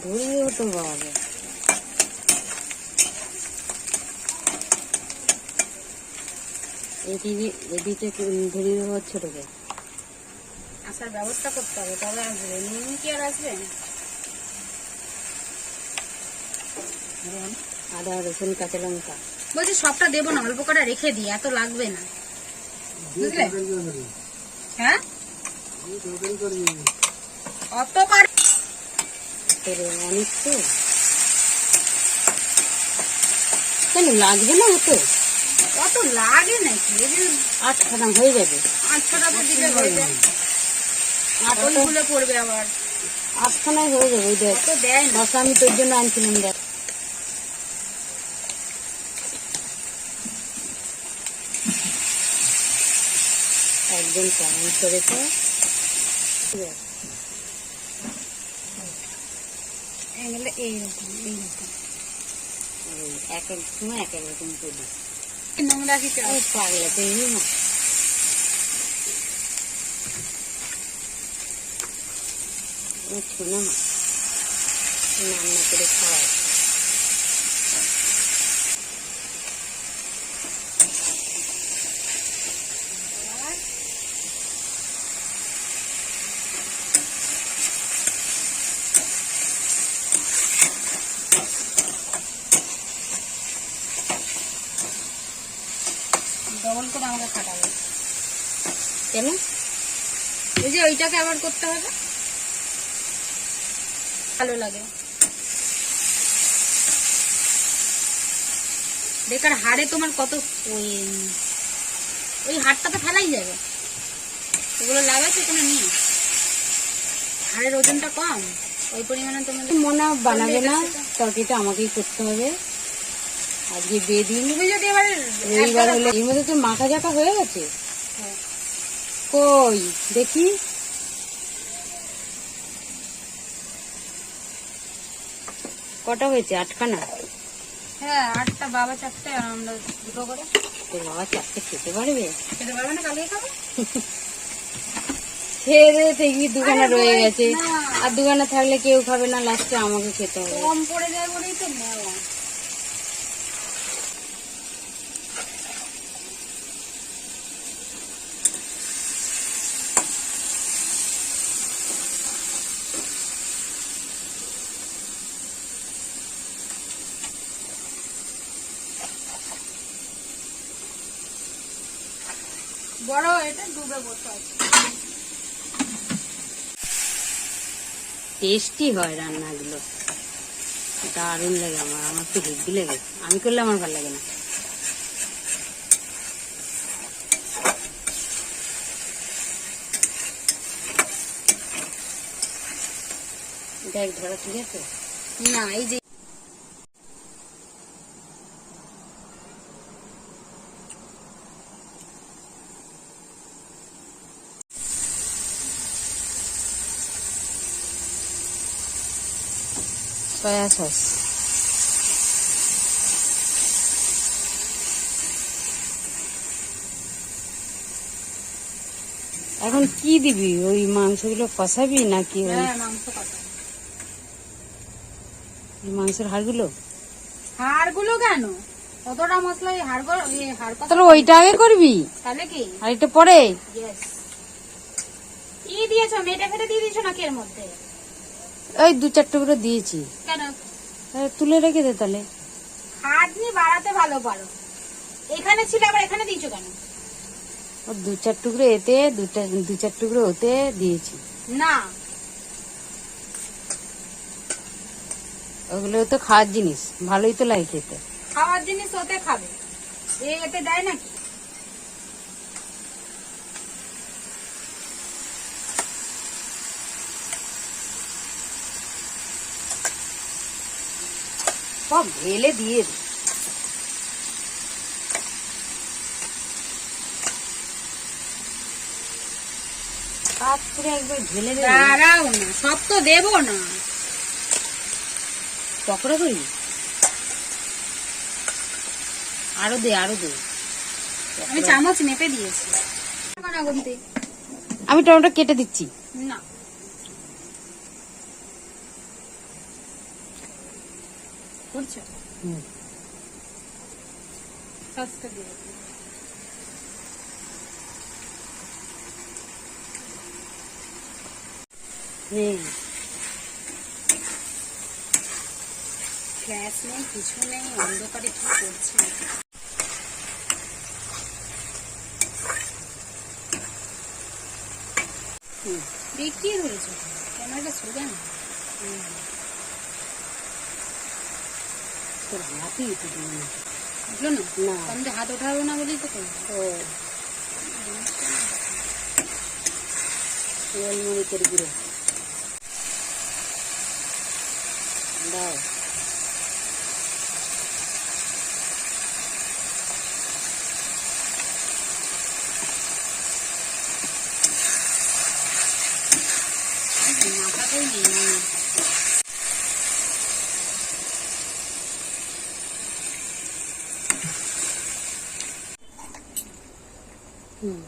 ধরিয়েও তো বাবা, এদিকে ধরিয়ে দেবো ছোটকে। আসার ব্যবস্থা করতে হবে, তবে আসবে। নুন কি আর আসবে? আদা রসুন কাঁচা লঙ্কা। বলছি সবটা দেবো না, অল্প কটা রেখে দিই, এত লাগবে না, বুঝলে? হ্যাঁ, অত পার অনেক তো কেন লাগবে না? অত লাগে নাকি? 8খানা হয়ে যাবে। 8-6টা দিলে হয়ে যাবে, ওইগুলো পড়বে আবার। 8খানায় হয়ে যাবে। ওই দেখ, দেয় না। আমি তোর জন্য আনছিলাম। দেখ, একদম কেমন করেছে। এক এক সময় এক এক রকম করি। নোংরা কি পাগলা চিংড়ি মাছ ছোনা মাছ রান্না করে খাওয়ায়। ডবল করে আমাকে খাটাবে কেন? ওই যে ওইটাকে আবার করতে হবে, ভালো লাগে। বেকার হাড়ে তোমার কত, ওই হাড়টা তো ফেলাই যাবে, ওগুলো লাগাচ্ছে কোনো নিয়ে। হাড়ের ওজনটা কম, ওই পরিমাণে তোমার মনে বানাবে না, তরকারিটা আমাকেই করতে হবে। আজকে বেদিন, তুমি যদি এবার রবিবার হলে এর মধ্যে তো মাখা জাকা হয়ে গেছে। কই দেখি, কটা হয়েছে? 8খানা। হ্যাঁ 8টা, বাবা 4টে, আর আমরা 2টো করে। তোর বাবা 4টে খেতে পারবে? খেতে পারবে না, কালকে খাবো। খেয়ে দেখবি 2খানা রয়ে গেছে, আর 2খানা থাকলে কেউ খাবে না, লাস্টে আমাকে খেতে হবে। কম পড়ে যায় বলেই তো নেওয়া। বড় এটা ডুবে বসে আছে। টেস্টি হয় রান্নাগুলো, দারুণ লাগে। আমার তো হেভি লাগে, আমি করলে আমার ভালো লাগে না। দেখ ধরা ঠিক আছে না, এই যে সয়া সস। এখন কি দিবি? ওই মাংসগুলো কষাবি নাকি? মাংসের হাড়গুলো? হাড়গুলো কেন কতটা মশলা? তাহলে ওইটা আগে করবি, তাহলে কি আর এটা পরে? কি দিয়েছো? মেটে ফেটে দিয়ে দিয়েছো নাকি এর মধ্যে? ওই 2-4 টুকরো দিয়েছি। কেন? তুলে রেখে দে তাহলে। হাত নিয়ে বাড়াতে ভালো পারো, এখানে ছিল আবার এখানে দিয়েছো কেন? ও 2-4 টুকরো এতে, 2-4 টুকরো ওতে দিয়েছি। না, ওগুলো তো খাওয়ার জিনিস, ভালোই তো লাগে খেতে। খাওয়ার জিনিস ওতে খাবে, এতে দেয় নাকি? সব ঢেলে দিয়ে দে। কাজ করে একবার ঢেলে দে। দাঁড়াও না, সব তো দেবো না। পকোড়া করি, আরো দে, আরো দে। আমি চামচ মেপে দিয়েছি। আমি টমেটো কেটে দিচ্ছি। না, বুঝছো? হুম সসটা দিয়ে দেবো। হুম গ্যাস নেই, কিছু নেই, অন্ধকারে কি করছে? হুম দেখিয়ে ধরেছো ক্যামেরাটা সোজা না। তোর হাতই একটু দিয়ে নে। বুঝলো না? না। আমি তো হাত ওঠাবো না বলেই তো করবো। ও গোলমরিচের গুঁড়ো দাও। মাথাটাই নেই। হুম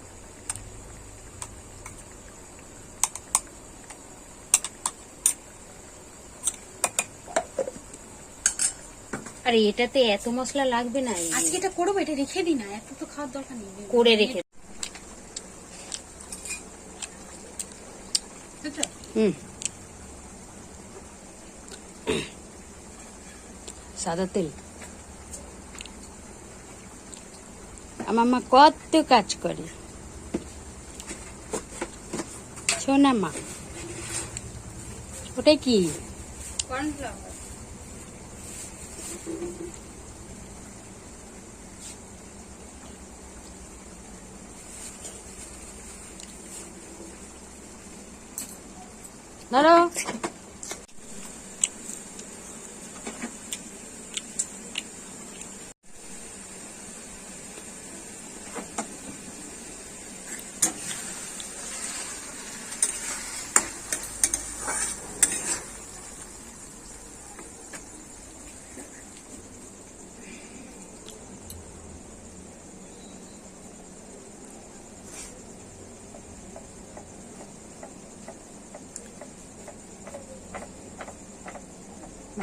আরে এটাতে এত মশলা লাগবে না। আজকে এটা করবো, এটা রেখে দিই না, এত তো খাওয়ার দরকার নেই। করে রেখে বুঝছো? হুম সাদা তেল আমার মা কত কাজ করে শোনা মা। ওটাই কি? কর্নফ্লাওয়ার। ধরো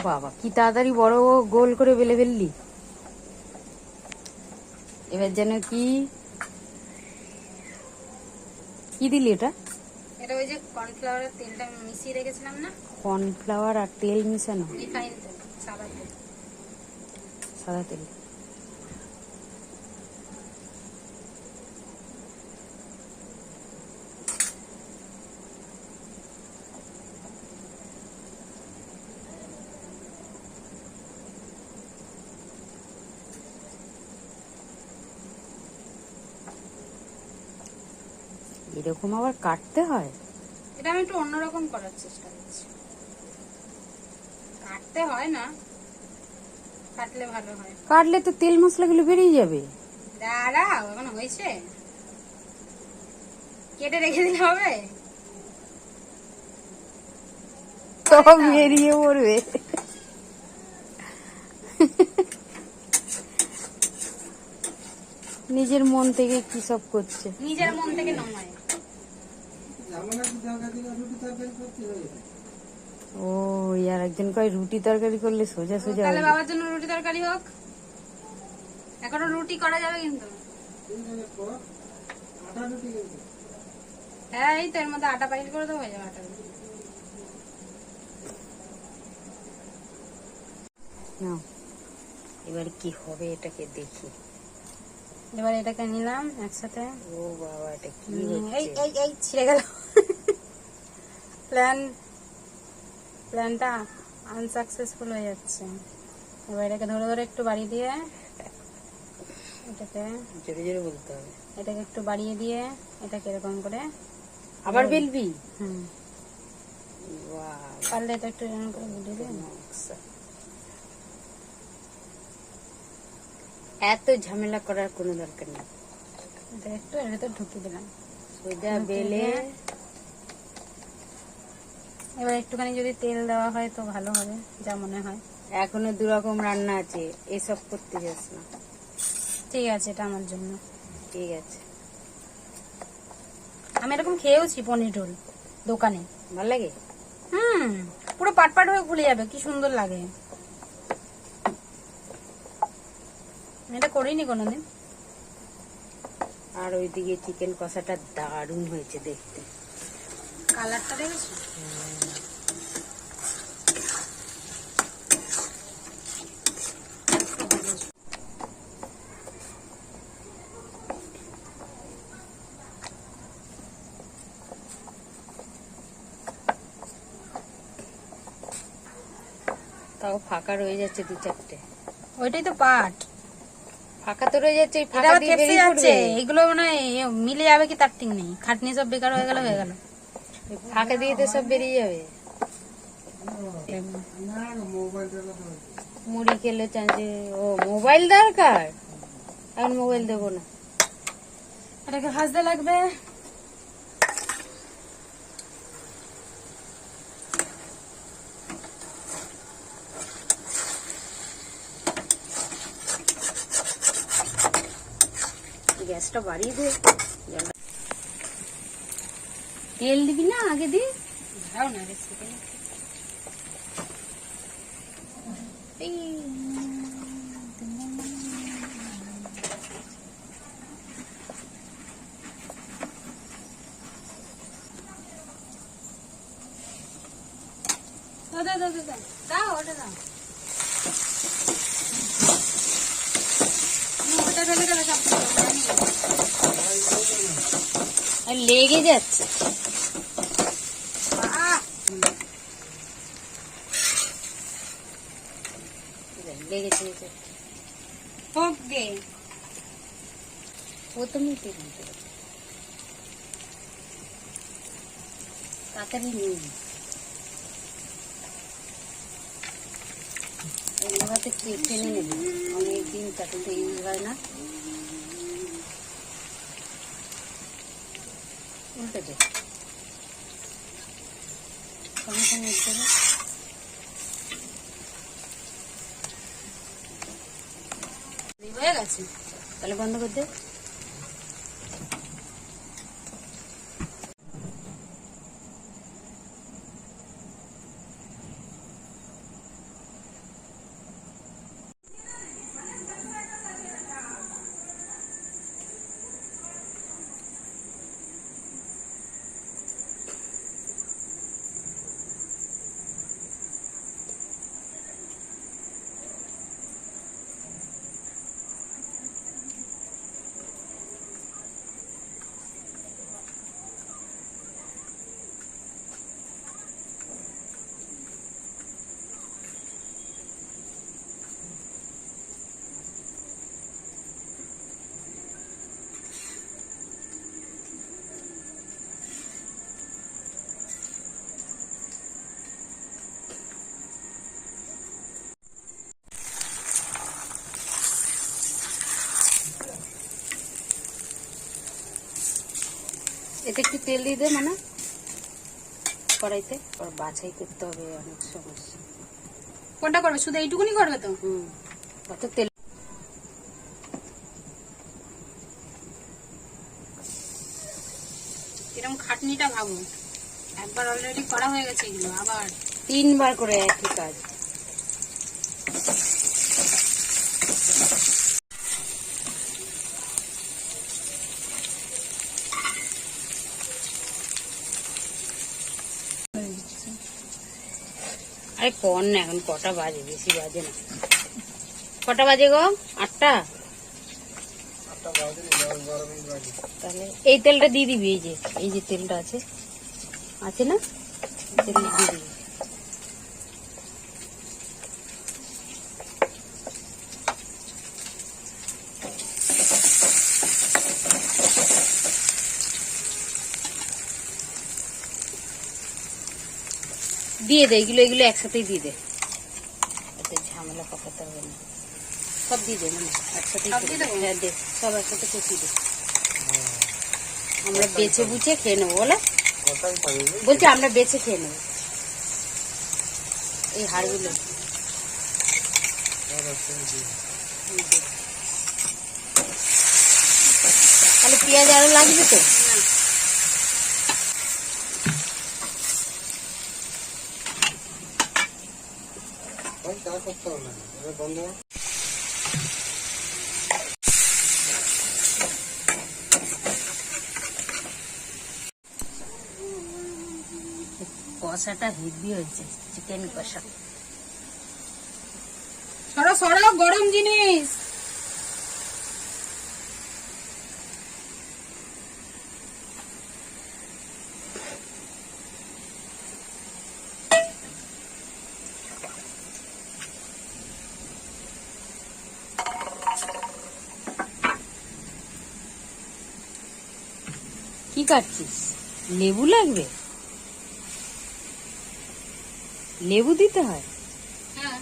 বাবা কি তাড়াতাড়ি বড় গোল করে বেলে ফেললি। এবার যেন কি কি দিলি এটা? এটা ওই যে কর্নফ্লাওয়ারের তেলটা মিশিয়ে রেখেছিলাম না, কর্নফ্লাওয়ার আর তেল মিশানো রিফাইন তেল, সাদা তেল। সাদা তেল। এরকম আবার কাটতে হয়? এটা আমি একটু অন্যরকম করার চেষ্টা করছি। কাটতে হয় না, কাটলে ভালো হয়। কাটলে তো তেল মশলাগুলো বেরিয়ে যাবে। দাঁড়াও, এখন হয়েছে, কেটে রেখে দিলে হবে। তো বেরিয়ে পড়বে। নিজের মন থেকে কি সব করছে। নিজের মন থেকে নয়। ও আর একজন কয় রুটি তরকারি করলে সোজা সোজা তাহলে হবে। বাবার জন্য রুটি তরকারি হোক। এখনো রুটি করা যাবে কিন্তু। হ্যাঁ, এই তো এর মধ্যে আটা পাইল করে দেবো, হয়ে যাবে আটা। নাও, এবার কি হবে এটাকে দেখি। এবার এটাকে নিলাম একসাথে। ও বাবা এটা কি এই হচ্ছে? এই এই ছিঁড়ে গেল। প্ল্যানটা আনসাকসেসফুল হয়ে যাচ্ছে। এবার এটাকে ধরে ধরে একটু বাড়িয়ে দিয়ে, এটাকে জোরে জোরে বলতে হবে। এটাকে একটু বাড়িয়ে দিয়ে এটাকে এরকম করে আবার বেলবি? হুম, বাহ, পারলে এটা একটু এরকম করে বুঝিয়ে দিয়ে নকশা। এত ঝামেলা করার কোনো দরকার নেই। এটা একটু এর ভেতর ঢুকিয়ে দিলাম। সোজা বেলে এবার একটুখানি যদি তেল দেওয়া হয় তো ভালো হবে, যা মনে হয়। এখনো 2 রকম রান্না আছে, এসব করতে যাস না। ঠিক আছে, এটা আমার জন্য। ঠিক আছে। আমি এরকম খেয়েওছি পনির রোল দোকানে। ভালো লাগে? পুরো পাট পাট হয়ে খুলে যাবে, কি সুন্দর লাগে। এটা করিনি কোনোদিন। আর ওইদিকে চিকেন কষাটা দারুণ হয়েছে দেখতে, কালারটা দেখেছো? তাও ফাঁকা রয়ে যাচ্ছে দু চারটে। ওইটাই তো পাট, ফাঁকা তো রয়ে যাচ্ছে, এই এটা ফাঁকা আবার দিয়ে কেপসে বেরিয়ে যাচ্ছে। পড়বে। এগুলো মানে মিলে যাবে কি তার ঠিক নেই, খাটনি সব বেকার হয়ে গেল হয়ে গেল। এই ফাঁকা দিয়ে তো সব বেরিয়ে যাবে। মুড়ি খেলে চাঁচে ও মোবাইল দরকার, এখন মোবাইল দেবো না। এটাকে ভাজতে লাগবে। গ্যাসটা বাড়িয়ে দে। তেল দিবি না আগে দিয়ে? দাও না রেসিপি। দাও ওটা দাও। ওটা ফেলে দেবে সব কিছু। আর লেগে যাচ্ছে। লেগেছে হোক গে। প্রথমেই তেল দিতে হবে। তাড়াতাড়ি নিয়ে নি। এলাকাতে টেনে নেবে, অনেকদিন তাতে তো ইউজ হয় না। উল্টে দে, সঙ্গে সঙ্গে উল্টে দে। হয়ে গেছে, তাহলে বন্ধ করে দে। এতে একটু তেল দিয়ে দে, মানে কড়াইতে বাছাই করতে হবে, অনেক সমস্যা। কোনটা করবে? শুধু এইটুকুনি করবে তো? কত তেল। এরকম খাটনিটা ভাবো, একবার অলরেডি করা হয়ে গেছে, এগুলো আবার 3 বার করে একই কাজ। আরে কর না, এখন কটা বাজে? বেশি বাজে না। কটা বাজে গো? 8টা। তাহলে এই তেলটা দিয়ে দিবি, এই যে তেলটা আছে না, তেলটা দিয়ে দিবি। দিয়ে দে, এগুলো একসাথেই দিয়ে দে, এতে ঝামেলা পাকাতে হবে না। সব দিয়ে দে, মানে একসাথেই। হ্যাঁ দে, সব একসাথে কষিয়ে দে। আমরা বেছে বুঝে খেয়ে নেবো, বলে বলছি আমরা বেছে খেয়ে নেবো এই হাড়গুলো। তাহলে পেঁয়াজ আরো লাগবে তো? কষাটা হেভি হয়েছে, চিকেন কষা। সরো সরো, গরম জিনিস। কি কাটছিস? লেবু লাগবে? লেবু দিতে হয়? হ্যাঁ,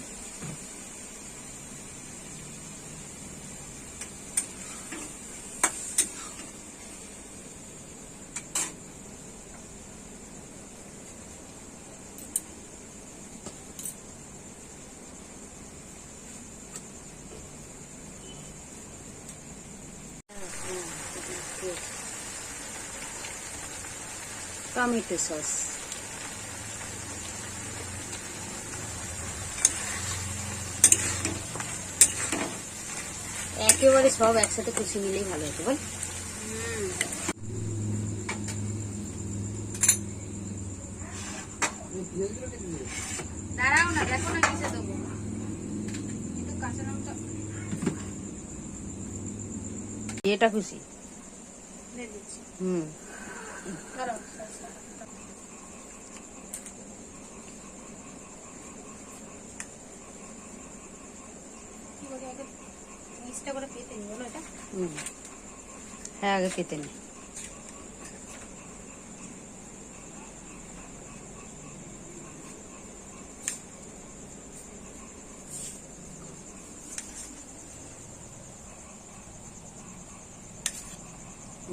টমেটো সস, একেবারে সব একসাথে কষি নিলেই ভালো হতো বল। দাঁড়াও না, দেখো না কিসে দেবো। কিন্তু কাঁচা লঙ্কা এটা খুশি। দিয়ে দিচ্ছি। দাঁড়াও। কি বলি, আগে মিক্সটা করে পেতে নি বলো এটা। হ্যাঁ, আগে পেতে নি।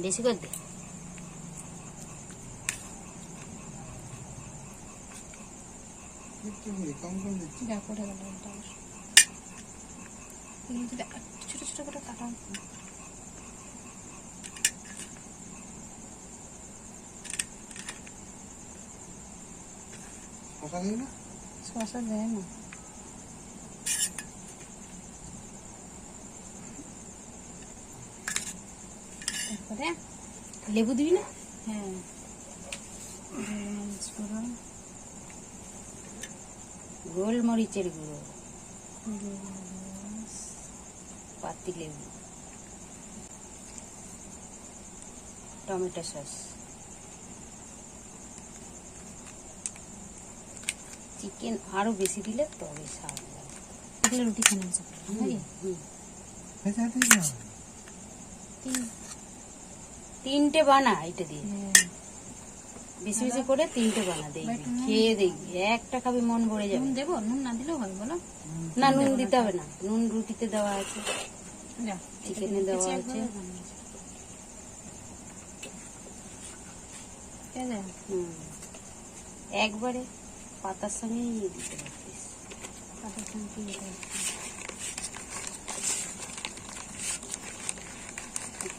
বেশি করে দে। দেখো ওটা গেল, ছোট ছোট করে কাটা। শসা দেয় না। তারপরে লেবু দিবি না? হ্যাঁ, গোলমরিচের গুঁড়ো, পাতি লেবু, টমেটো সস, চিকেন আরো বেশি দিলে তবে স্বাদ লাগে। এগুলো রুটি খানা তিনটে বানা এটা দিয়ে, বেশি বেশি করে তিনটে বানা, দেখবি খেয়ে দেখবি একটা খাবি মন ভরে যাবে। নুন দেবো? নুন না দিলেও হয় বলো। না, নুন দিতে হবে না, নুন রুটিতে দেওয়া আছে, যা, চিকেনে দেওয়া আছে। একবারে পাতার সঙ্গে দিতে পারতিস। পাতার সঙ্গে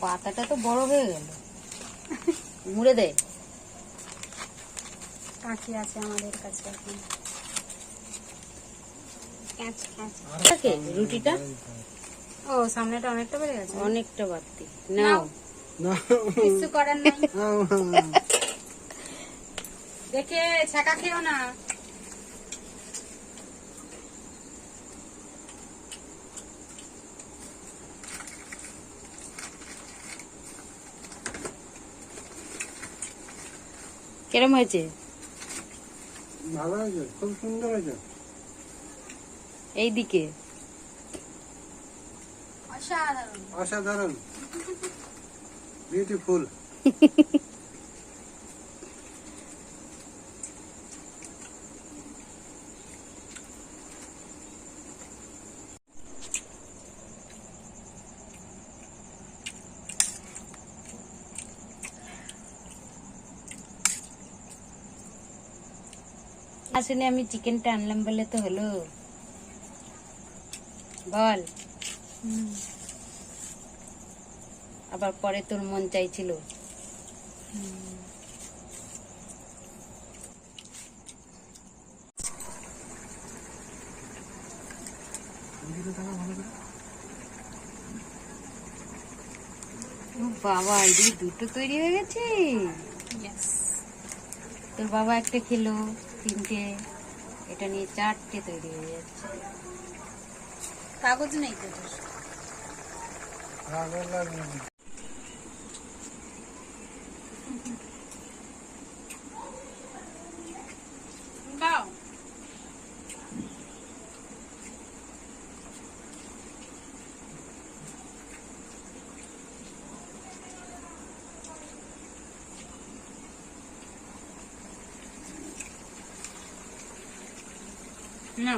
পাতাটা তো বড় হয়ে গেল, মুড়ে দে। কাঁচি আছে আমাদের কাছে এখন। রুটিটা ও সামনেটা অনেকটা বেড়ে গেছে, অনেকটা বাড়তি। নাও, কিছু করার নাই। দেখে ছাকা খেও না। কেরম হয়েছে? ভালো হয়েছে, খুব সুন্দর হয়েছে। এইদিকে অসাধারণ, অসাধারণ, বিউটিফুল। আসলে আমি চিকেনটা আনলাম বলে তো হলো, বল। আবার পরে তোর মন চাইছিল। ও বাবা, এই দুটো তৈরি হয়ে গেছে। ইয়েস। তোর বাবা একটা খেলো, 3টে, এটা নিয়ে 4টে তৈরি হয়ে যাচ্ছে। কাগজ নেই তো তোর? ভালো লাগবে না। দাও। না